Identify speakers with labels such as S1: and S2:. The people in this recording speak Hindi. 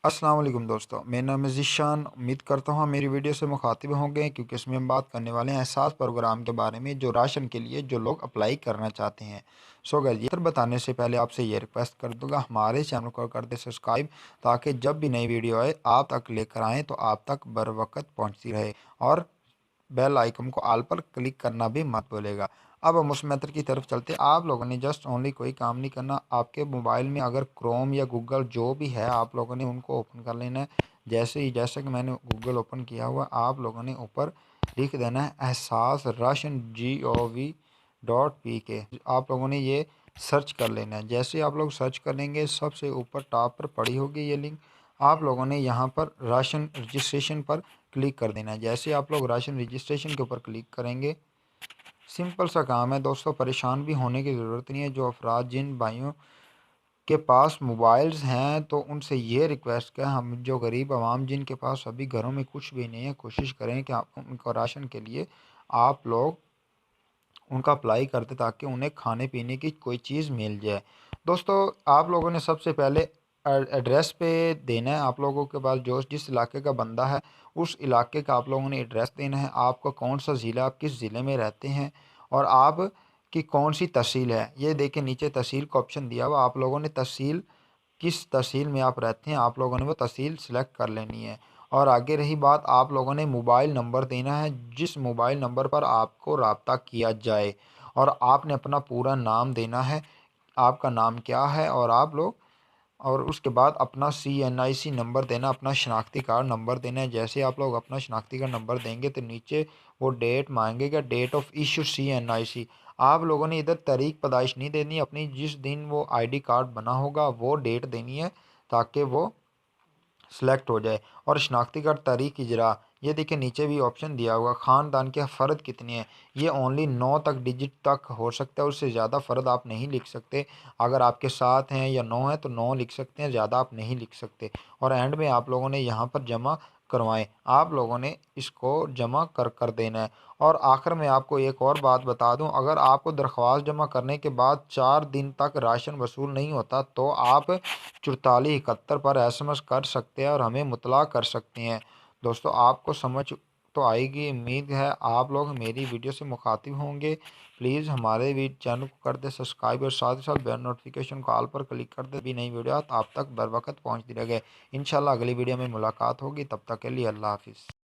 S1: अस्सलाम वालेकुम दोस्तों, मेरा नाम है ज़ीशान। उम्मीद करता हूँ आप मेरी वीडियो से मुखातिब होंगे क्योंकि इसमें हम बात करने वाले हैं एहसास प्रोग्राम के बारे में जो राशन के लिए जो लोग अप्लाई करना चाहते हैं। सो गाइस, ये बताने से पहले आपसे ये रिक्वेस्ट कर दूंगा, हमारे चैनल को कर दे सब्सक्राइब ताकि जब भी नई वीडियो आए आप तक लेकर आएँ तो आप तक बर वक्त पहुँचती रहे। और बेल आइकन को ऑल पर क्लिक करना भी मत भूलेगा। अब हम उस मेथड की तरफ चलते हैं। आप लोगों ने जस्ट ओनली कोई काम नहीं करना। आपके मोबाइल में अगर क्रोम या गूगल जो भी है आप लोगों ने उनको ओपन कर लेना है। जैसे कि मैंने गूगल ओपन किया हुआ, आप लोगों ने ऊपर लिख देना है एहसास राशन GOV.PK। आप लोगों ने ये सर्च कर लेना है। जैसे आप लोग सर्च करेंगे सबसे ऊपर टॉप पर पड़ी होगी ये लिंक। आप लोगों ने यहाँ पर राशन रजिस्ट्रेशन पर क्लिक कर देना है। जैसे आप लोग राशन रजिस्ट्रेशन के ऊपर क्लिक करेंगे, सिंपल सा काम है दोस्तों, परेशान भी होने की ज़रूरत नहीं है। जो अफराद जिन भाइयों के पास मोबाइल्स हैं तो उनसे ये रिक्वेस्ट है, हम जो गरीब आवाम जिनके पास अभी घरों में कुछ भी नहीं है, कोशिश करें कि आप उनको राशन के लिए आप लोग उनका अप्लाई करते ताकि उन्हें खाने पीने की कोई चीज़ मिल जाए। दोस्तों, आप लोगों ने सबसे पहले एड्रेस पे देना है। आप लोगों के पास जो जिस इलाके का बंदा है उस इलाके का आप लोगों ने एड्रेस देना है। आपका कौन सा ज़िला, आप किस ज़िले में रहते हैं और आप की कौन सी तहसील है। ये देखिए नीचे तहसील का ऑप्शन दिया हुआ, आप लोगों ने तहसील किस तहसील में आप रहते हैं आप लोगों ने वो तहसील सेलेक्ट कर लेनी है। और आगे रही बात, आप लोगों ने मोबाइल नंबर देना है जिस मोबाइल नंबर पर आपको रब्ता किया जाए। और आपने अपना पूरा नाम देना है, आपका नाम क्या है और आप लोग, और उसके बाद अपना CNIC नंबर देना, अपना शनाख्ती कार्ड नंबर देना है। जैसे आप लोग अपना शनाख्ती कार्ड नंबर देंगे तो नीचे वो डेट मांगेगा, डेट ऑफ इशू CNIC। आप लोगों ने इधर तारीख पैदाइश नहीं देनी, अपनी जिस दिन वो ID कार्ड बना होगा वो डेट देनी है ताकि वो सेलेक्ट हो जाए। और शनाख्ती कार्ड तारीख इजरा, ये देखिए नीचे भी ऑप्शन दिया हुआ, ख़ानदान के फ़र्द कितने हैं। ये ओनली 9 तक डिजिट तक हो सकता है, उससे ज़्यादा फ़र्द आप नहीं लिख सकते। अगर आपके 7 हैं या 9 हैं तो 9 लिख सकते हैं, ज़्यादा आप नहीं लिख सकते। और एंड में आप लोगों ने यहाँ पर जमा करवाएं, आप लोगों ने इसको जमा कर कर देना है। और आखिर में आपको एक और बात बता दूं, अगर आपको दरख्वास्त जमा करने के बाद 4 दिन तक राशन वसूल नहीं होता तो आप 4471 पर SMS कर सकते हैं और हमें मुतला कर सकते हैं। दोस्तों, आपको समझ तो आएगी, उम्मीद है आप लोग मेरी वीडियो से मुखातिब होंगे। प्लीज़ हमारे भी चैनल को कर दे सब्सक्राइब और साथ ही साथ बेल नोटिफिकेशन को ऑल पर क्लिक कर दे, भी नई वीडियो आप तक बर वक्त पहुँचती रहे। इंशाल्लाह अगली वीडियो में मुलाकात होगी, तब तक के लिए अल्लाह हाफिज़।